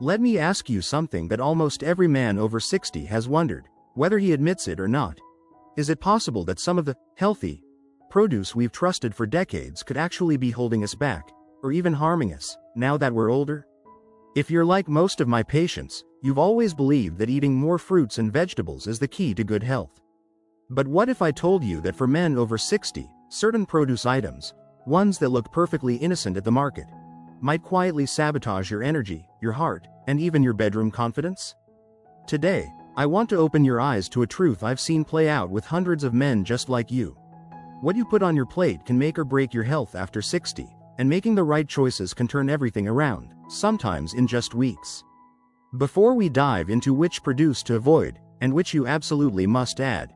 Let me ask you something that almost every man over 60 has wondered, whether he admits it or not. Is it possible that some of the healthy produce we've trusted for decades could actually be holding us back, or even harming us, now that we're older? If you're like most of my patients, you've always believed that eating more fruits and vegetables is the key to good health. But what if I told you that for men over 60, certain produce items, ones that look perfectly innocent at the market, might quietly sabotage your energy, your heart, and even your bedroom confidence? Today, I want to open your eyes to a truth I've seen play out with hundreds of men just like you. What you put on your plate can make or break your health after 60, and making the right choices can turn everything around, sometimes in just weeks. Before we dive into which produce to avoid, and which you absolutely must add,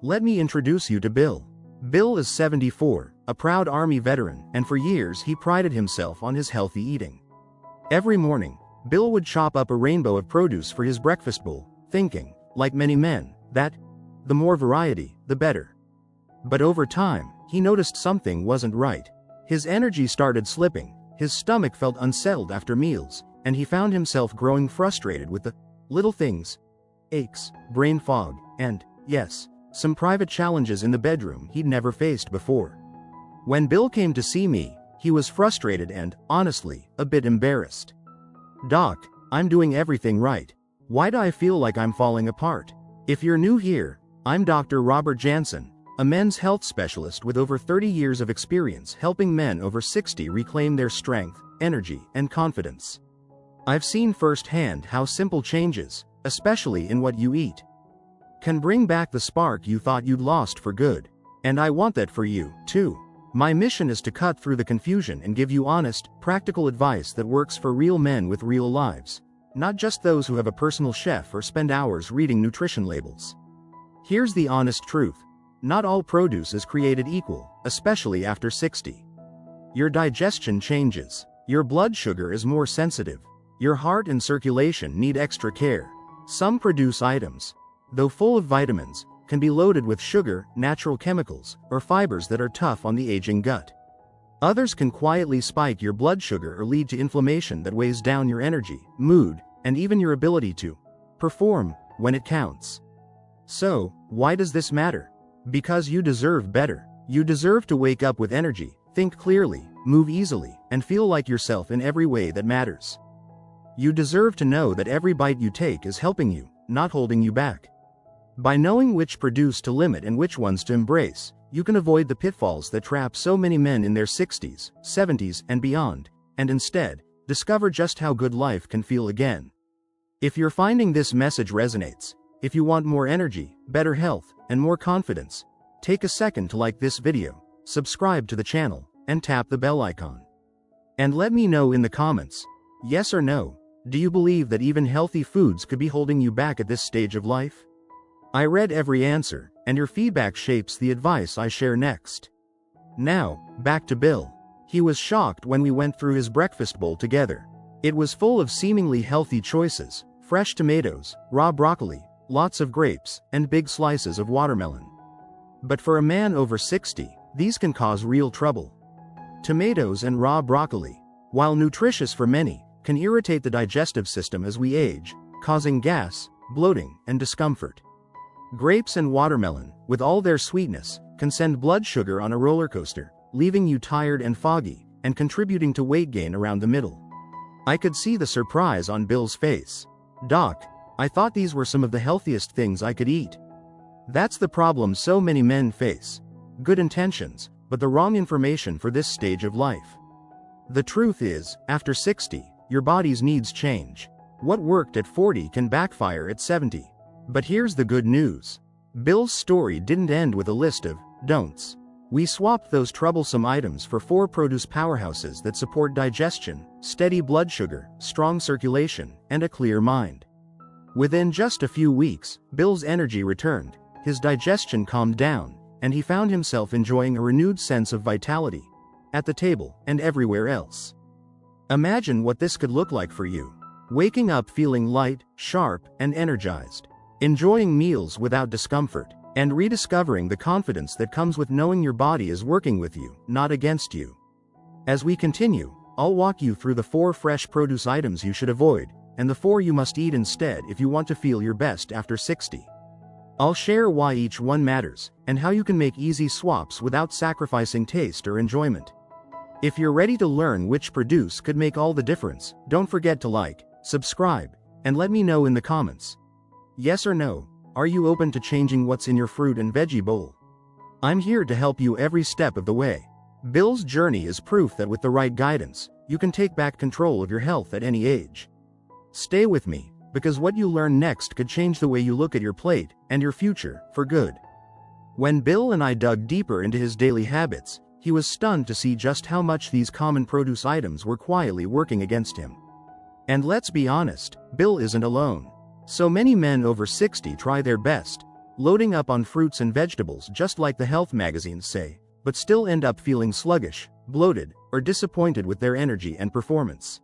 let me introduce you to Bill. Bill is 74, a proud Army veteran, and for years he prided himself on his healthy eating. Every morning, Bill would chop up a rainbow of produce for his breakfast bowl, thinking, like many men, that the more variety, the better. But over time, he noticed something wasn't right. His energy started slipping, his stomach felt unsettled after meals, and he found himself growing frustrated with the little things: aches, brain fog, and, yes, some private challenges in the bedroom he'd never faced before. When Bill came to see me, he was frustrated and, honestly, a bit embarrassed. "Doc, I'm doing everything right. Why do I feel like I'm falling apart?" If you're new here, I'm Dr. Robert Jansen, a men's health specialist with over 30 years of experience helping men over 60 reclaim their strength, energy, and confidence. I've seen firsthand how simple changes, especially in what you eat, can bring back the spark you thought you'd lost for good. And I want that for you, too. My mission is to cut through the confusion and give you honest, practical advice that works for real men with real lives, not just those who have a personal chef or spend hours reading nutrition labels. Here's the honest truth. Not all produce is created equal, especially after 60. Your digestion changes. Your blood sugar is more sensitive. Your heart and circulation need extra care. Some produce items, though full of vitamins, can be loaded with sugar, natural chemicals, or fibers that are tough on the aging gut. Others can quietly spike your blood sugar or lead to inflammation that weighs down your energy, mood, and even your ability to perform when it counts. So, why does this matter? Because you deserve better. You deserve to wake up with energy, think clearly, move easily, and feel like yourself in every way that matters. You deserve to know that every bite you take is helping you, not holding you back. By knowing which produce to limit and which ones to embrace, you can avoid the pitfalls that trap so many men in their 60s, 70s, and beyond, and instead, discover just how good life can feel again. If you're finding this message resonates, if you want more energy, better health, and more confidence, take a second to like this video, subscribe to the channel, and tap the bell icon. And let me know in the comments, yes or no, do you believe that even healthy foods could be holding you back at this stage of life? I read every answer, and your feedback shapes the advice I share next. Now, back to Bill. He was shocked when we went through his breakfast bowl together. It was full of seemingly healthy choices: fresh tomatoes, raw broccoli, lots of grapes, and big slices of watermelon. But for a man over 60, these can cause real trouble. Tomatoes and raw broccoli, while nutritious for many, can irritate the digestive system as we age, causing gas, bloating, and discomfort. Grapes and watermelon, with all their sweetness, can send blood sugar on a roller coaster, leaving you tired and foggy, and contributing to weight gain around the middle. I could see the surprise on Bill's face. "Doc, I thought these were some of the healthiest things I could eat." That's the problem so many men face. Good intentions, but the wrong information for this stage of life. The truth is, after 60, your body's needs change. What worked at 40 can backfire at 70. But here's the good news. Bill's story didn't end with a list of don'ts. We swapped those troublesome items for 4 produce powerhouses that support digestion, steady blood sugar, strong circulation, and a clear mind. Within just a few weeks, Bill's energy returned, his digestion calmed down, and he found himself enjoying a renewed sense of vitality, at the table and everywhere else. Imagine what this could look like for you. Waking up feeling light, sharp, and energized. Enjoying meals without discomfort, and rediscovering the confidence that comes with knowing your body is working with you, not against you. As we continue, I'll walk you through the 4 fresh produce items you should avoid, and the 4 you must eat instead if you want to feel your best after 60. I'll share why each one matters, and how you can make easy swaps without sacrificing taste or enjoyment. If you're ready to learn which produce could make all the difference, don't forget to like, subscribe, and let me know in the comments. Yes or no, are you open to changing what's in your fruit and veggie bowl? I'm here to help you every step of the way. Bill's journey is proof that with the right guidance, you can take back control of your health at any age. Stay with me, because what you learn next could change the way you look at your plate and your future for good. When Bill and I dug deeper into his daily habits, he was stunned to see just how much these common produce items were quietly working against him. And let's be honest, Bill isn't alone. So many men over 60 try their best, loading up on fruits and vegetables just like the health magazines say, but still end up feeling sluggish, bloated, or disappointed with their energy and performance.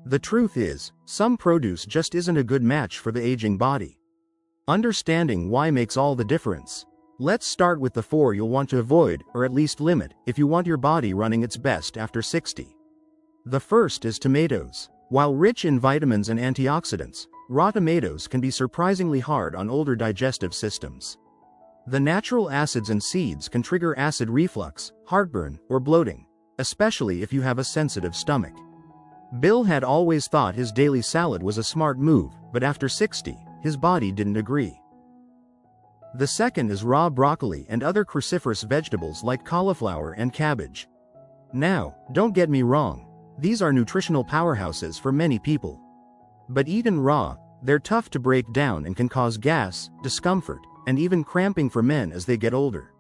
The truth is, some produce just isn't a good match for the aging body. Understanding why makes all the difference. Let's start with the 4 you'll want to avoid, or at least limit, if you want your body running its best after 60. The first is tomatoes. While rich in vitamins and antioxidants, raw tomatoes can be surprisingly hard on older digestive systems. The natural acids in seeds can trigger acid reflux, heartburn, or bloating, especially if you have a sensitive stomach. Bill had always thought his daily salad was a smart move, but after 60, his body didn't agree. The second is raw broccoli and other cruciferous vegetables like cauliflower and cabbage. Now, don't get me wrong, these are nutritional powerhouses for many people. But eaten raw, they're tough to break down and can cause gas, discomfort, and even cramping for men as they get older.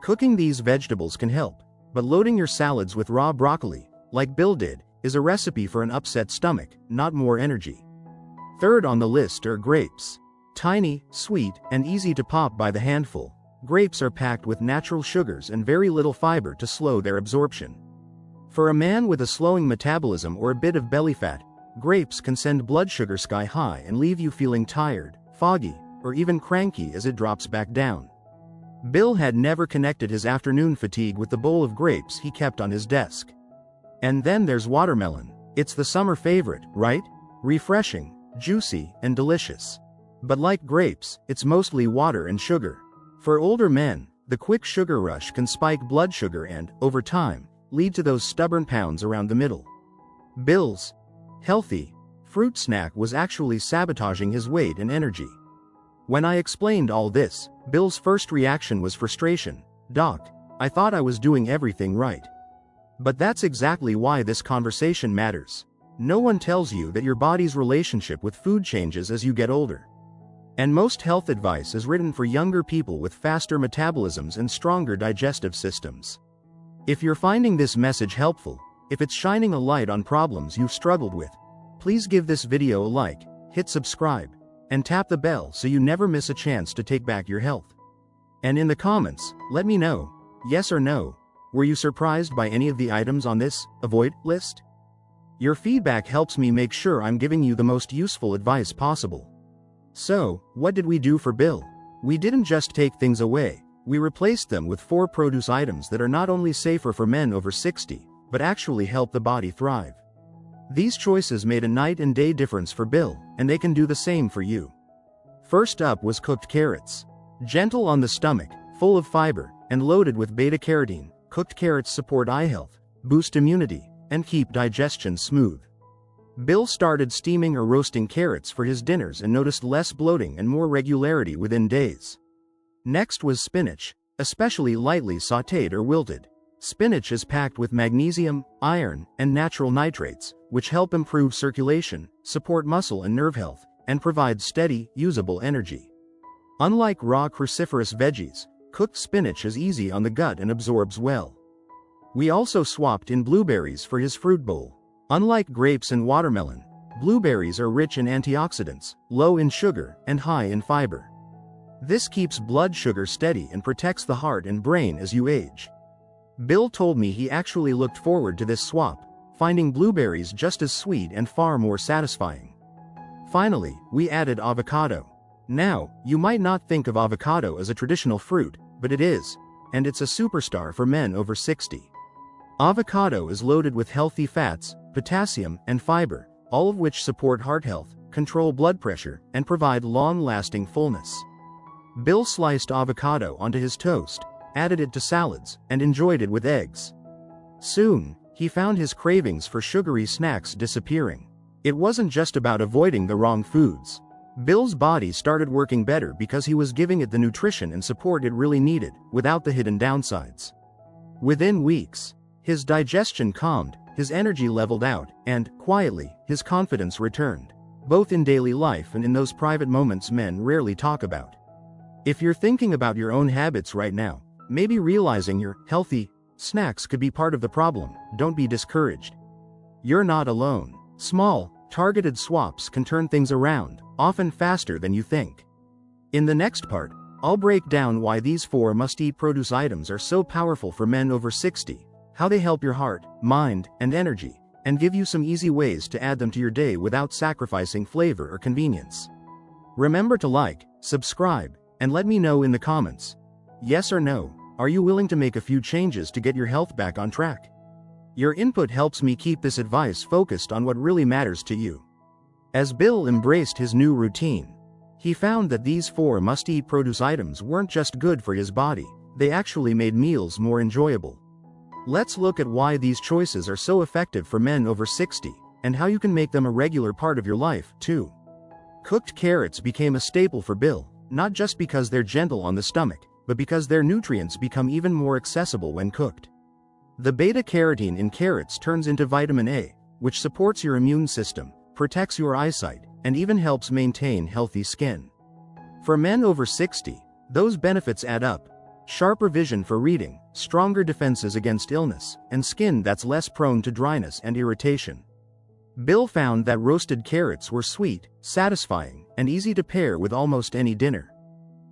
Cooking these vegetables can help, but loading your salads with raw broccoli, like Bill did, is a recipe for an upset stomach, not more energy. Third on the list are grapes. Tiny, sweet, and easy to pop by the handful, grapes are packed with natural sugars and very little fiber to slow their absorption. For a man with a slowing metabolism or a bit of belly fat, grapes can send blood sugar sky high and leave you feeling tired, foggy, or even cranky as it drops back down. Bill had never connected his afternoon fatigue with the bowl of grapes he kept on his desk. And then there's watermelon. It's the summer favorite, right? Refreshing, juicy, and delicious. But like grapes, it's mostly water and sugar. For older men, the quick sugar rush can spike blood sugar and, over time, lead to those stubborn pounds around the middle. Bill's healthy fruit snack was actually sabotaging his weight and energy. When I explained all this, Bill's first reaction was frustration. "Doc, I thought I was doing everything right." But that's exactly why this conversation matters. No one tells you that your body's relationship with food changes as you get older. And most health advice is written for younger people with faster metabolisms and stronger digestive systems. If you're finding this message helpful, if it's shining a light on problems you've struggled with, please give this video a like, hit subscribe, and tap the bell so you never miss a chance to take back your health. And in the comments, let me know, yes or no, were you surprised by any of the items on this avoid list? Your feedback helps me make sure I'm giving you the most useful advice possible. So, what did we do for Bill? We didn't just take things away, we replaced them with 4 produce items that are not only safer for men over 60, but actually help the body thrive. These choices made a night and day difference for Bill, and they can do the same for you. First up was cooked carrots. Gentle on the stomach, full of fiber, and loaded with beta-carotene, cooked carrots support eye health, boost immunity, and keep digestion smooth. Bill started steaming or roasting carrots for his dinners and noticed less bloating and more regularity within days. Next was spinach, especially lightly sautéed or wilted. Spinach is packed with magnesium, iron, and natural nitrates, which help improve circulation, support muscle and nerve health, and provide steady, usable energy. Unlike raw cruciferous veggies, cooked spinach is easy on the gut and absorbs well. We also swapped in blueberries for his fruit bowl. Unlike grapes and watermelon, blueberries are rich in antioxidants, low in sugar, and high in fiber. This keeps blood sugar steady and protects the heart and brain as you age. Bill told me he actually looked forward to this swap, finding blueberries just as sweet and far more satisfying. Finally, we added avocado. Now, you might not think of avocado as a traditional fruit, but it is, and it's a superstar for men over 60. Avocado is loaded with healthy fats, potassium, and fiber, all of which support heart health, control blood pressure, and provide long-lasting fullness. Bill sliced avocado onto his toast, added it to salads, and enjoyed it with eggs. Soon, he found his cravings for sugary snacks disappearing. It wasn't just about avoiding the wrong foods. Bill's body started working better because he was giving it the nutrition and support it really needed, without the hidden downsides. Within weeks, his digestion calmed, his energy leveled out, and, quietly, his confidence returned, both in daily life and in those private moments men rarely talk about. If you're thinking about your own habits right now, maybe realizing your healthy snacks could be part of the problem, don't be discouraged. You're not alone. Small, targeted swaps can turn things around, often faster than you think. In the next part, I'll break down why these 4 must-eat produce items are so powerful for men over 60, how they help your heart, mind, and energy, and give you some easy ways to add them to your day without sacrificing flavor or convenience. Remember to like, subscribe, and let me know in the comments. Yes or no, are you willing to make a few changes to get your health back on track? Your input helps me keep this advice focused on what really matters to you. As Bill embraced his new routine, he found that these 4 must-eat produce items weren't just good for his body, they actually made meals more enjoyable. Let's look at why these choices are so effective for men over 60, and how you can make them a regular part of your life, too. Cooked carrots became a staple for Bill, not just because they're gentle on the stomach, but because their nutrients become even more accessible when cooked. The beta-carotene in carrots turns into vitamin A, which supports your immune system, protects your eyesight, and even helps maintain healthy skin. For men over 60, those benefits add up: sharper vision for reading, stronger defenses against illness, and skin that's less prone to dryness and irritation. Bill found that roasted carrots were sweet, satisfying, and easy to pair with almost any dinner.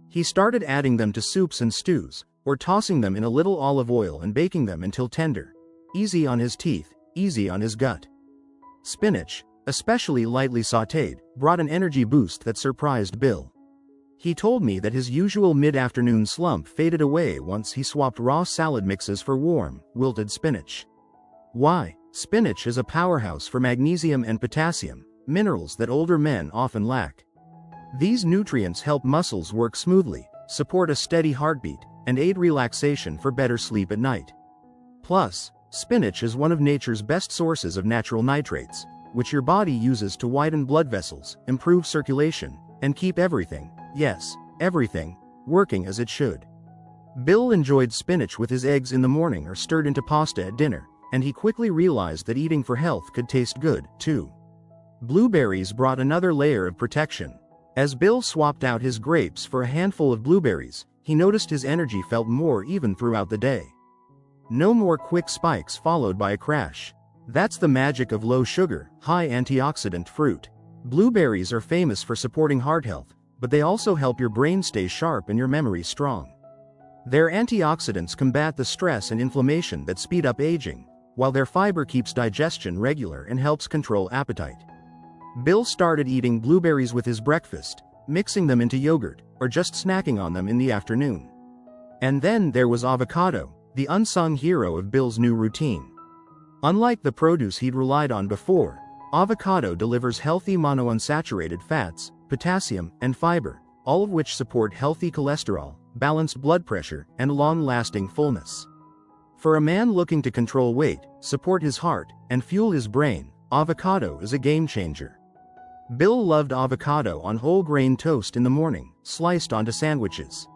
He started adding them to soups and stews, or tossing them in a little olive oil and baking them until tender. Easy on his teeth, easy on his gut. Spinach, especially lightly sautéed, brought an energy boost that surprised Bill. He told me that his usual mid-afternoon slump faded away once he swapped raw salad mixes for warm, wilted spinach. Why? Spinach is a powerhouse for magnesium and potassium, minerals that older men often lack. These nutrients help muscles work smoothly, support a steady heartbeat, and aid relaxation for better sleep at night. Plus, spinach is one of nature's best sources of natural nitrates, which your body uses to widen blood vessels, improve circulation, and keep everything, yes, everything, working as it should. Bill enjoyed spinach with his eggs in the morning or stirred into pasta at dinner, and he quickly realized that eating for health could taste good, too. Blueberries brought another layer of protection. As Bill swapped out his grapes for a handful of blueberries, he noticed his energy felt more even throughout the day. No more quick spikes followed by a crash. That's the magic of low-sugar, high-antioxidant fruit. Blueberries are famous for supporting heart health, but they also help your brain stay sharp and your memory strong. Their antioxidants combat the stress and inflammation that speed up aging, while their fiber keeps digestion regular and helps control appetite. Bill started eating blueberries with his breakfast, mixing them into yogurt, or just snacking on them in the afternoon. And then there was avocado, the unsung hero of Bill's new routine. Unlike the produce he'd relied on before, avocado delivers healthy monounsaturated fats, potassium, and fiber, all of which support healthy cholesterol, balanced blood pressure, and long-lasting fullness. For a man looking to control weight, support his heart, and fuel his brain, avocado is a game-changer. Bill loved avocado on whole-grain toast in the morning, sliced onto sandwiches,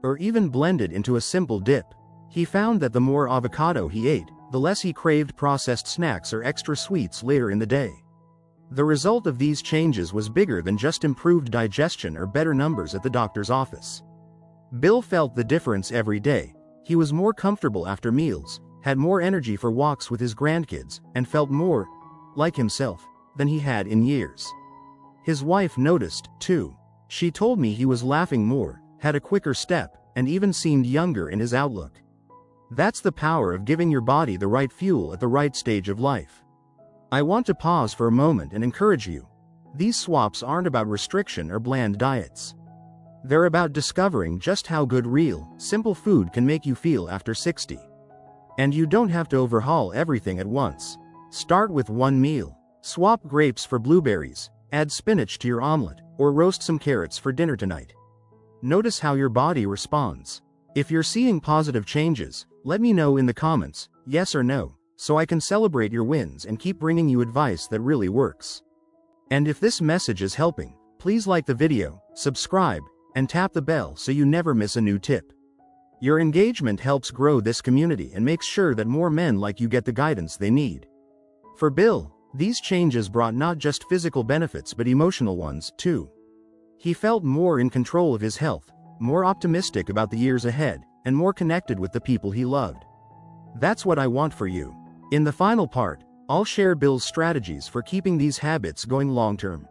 or even blended into a simple dip. He found that the more avocado he ate, the less he craved processed snacks or extra sweets later in the day. The result of these changes was bigger than just improved digestion or better numbers at the doctor's office. Bill felt the difference every day. He was more comfortable after meals, had more energy for walks with his grandkids, and felt more like himself than he had in years. His wife noticed, too. She told me he was laughing more, had a quicker step, and even seemed younger in his outlook. That's the power of giving your body the right fuel at the right stage of life. I want to pause for a moment and encourage you. These swaps aren't about restriction or bland diets. They're about discovering just how good real, simple food can make you feel after 60. And you don't have to overhaul everything at once. Start with one meal. Swap grapes for blueberries, add spinach to your omelet, or roast some carrots for dinner tonight. Notice how your body responds. If you're seeing positive changes, let me know in the comments, yes or no, so I can celebrate your wins and keep bringing you advice that really works. And if this message is helping, please like the video, subscribe, and tap the bell so you never miss a new tip. Your engagement helps grow this community and makes sure that more men like you get the guidance they need. For Bill, these changes brought not just physical benefits but emotional ones, too. He felt more in control of his health, more optimistic about the years ahead, and more connected with the people he loved. That's what I want for you. In the final part, I'll share Bill's strategies for keeping these habits going long-term.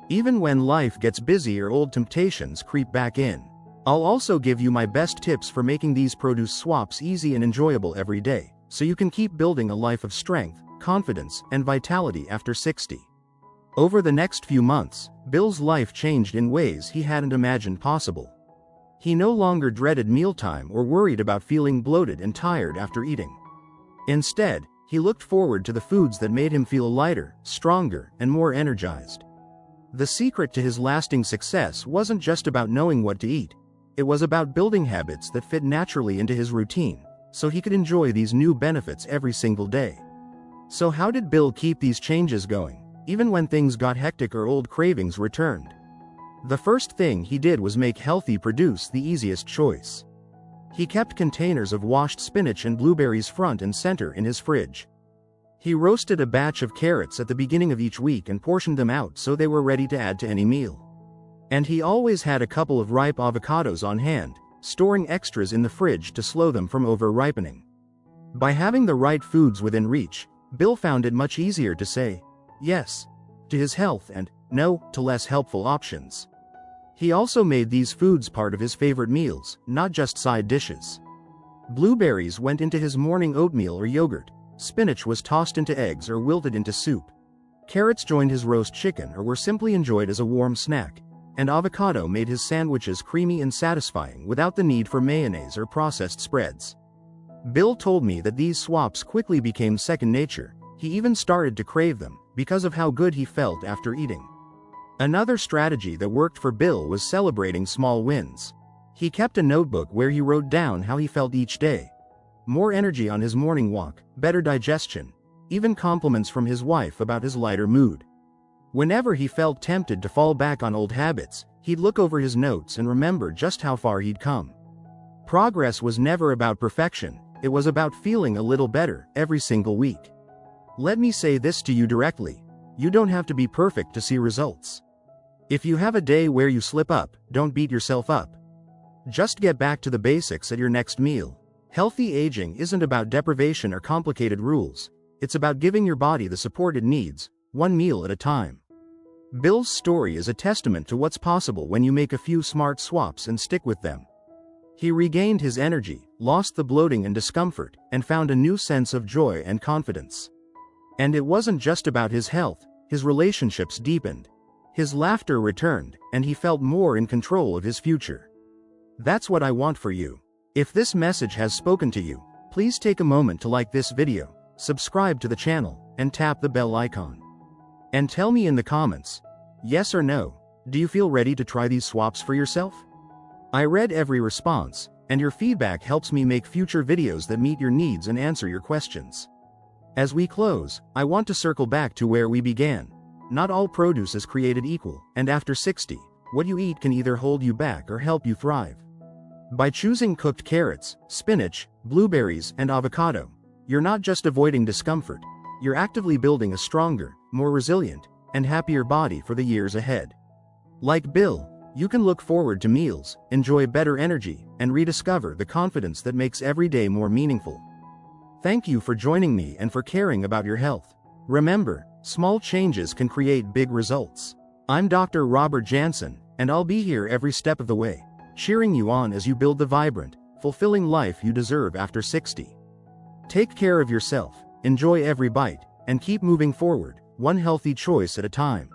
Even when life gets busy or old temptations creep back in. I'll also give you my best tips for making these produce swaps easy and enjoyable every day, so you can keep building a life of strength, confidence, and vitality after 60. Over the next few months, Bill's life changed in ways he hadn't imagined possible. He no longer dreaded mealtime or worried about feeling bloated and tired after eating. Instead, he looked forward to the foods that made him feel lighter, stronger, and more energized. The secret to his lasting success wasn't just about knowing what to eat. It was about building habits that fit naturally into his routine, so he could enjoy these new benefits every single day. So how did Bill keep these changes going, even when things got hectic or old cravings returned? The first thing he did was make healthy produce the easiest choice. He kept containers of washed spinach and blueberries front and center in his fridge. He roasted a batch of carrots at the beginning of each week and portioned them out so they were ready to add to any meal. And he always had a couple of ripe avocados on hand, storing extras in the fridge to slow them from over-ripening. By having the right foods within reach, Bill found it much easier to say yes to his health and no to less helpful options. He also made these foods part of his favorite meals, not just side dishes. Blueberries went into his morning oatmeal or yogurt, spinach was tossed into eggs or wilted into soup. Carrots joined his roast chicken or were simply enjoyed as a warm snack. And avocado made his sandwiches creamy and satisfying without the need for mayonnaise or processed spreads. Bill told me that these swaps quickly became second nature. He even started to crave them, because of how good he felt after eating. Another strategy that worked for Bill was celebrating small wins. He kept a notebook where he wrote down how he felt each day. More energy on his morning walk, better digestion, even compliments from his wife about his lighter mood. Whenever he felt tempted to fall back on old habits, he'd look over his notes and remember just how far he'd come. Progress was never about perfection, it was about feeling a little better every single week. Let me say this to you directly: you don't have to be perfect to see results. If you have a day where you slip up, don't beat yourself up. Just get back to the basics at your next meal. Healthy aging isn't about deprivation or complicated rules, it's about giving your body the support it needs, one meal at a time. Bill's story is a testament to what's possible when you make a few smart swaps and stick with them. He regained his energy, lost the bloating and discomfort, and found a new sense of joy and confidence. And it wasn't just about his health, his relationships deepened. His laughter returned, and he felt more in control of his future. That's what I want for you. If this message has spoken to you, please take a moment to like this video, subscribe to the channel, and tap the bell icon. And tell me in the comments, yes or no, do you feel ready to try these swaps for yourself? I read every response, and your feedback helps me make future videos that meet your needs and answer your questions. As we close, I want to circle back to where we began. Not all produce is created equal, and after 60, what you eat can either hold you back or help you thrive. By choosing cooked carrots, spinach, blueberries, and avocado, you're not just avoiding discomfort, you're actively building a stronger, more resilient, and happier body for the years ahead. Like Bill, you can look forward to meals, enjoy better energy, and rediscover the confidence that makes every day more meaningful. Thank you for joining me and for caring about your health. Remember, small changes can create big results. I'm Dr. Robert Jansen, and I'll be here every step of the way, cheering you on as you build the vibrant, fulfilling life you deserve after 60. Take care of yourself, enjoy every bite, and keep moving forward, one healthy choice at a time.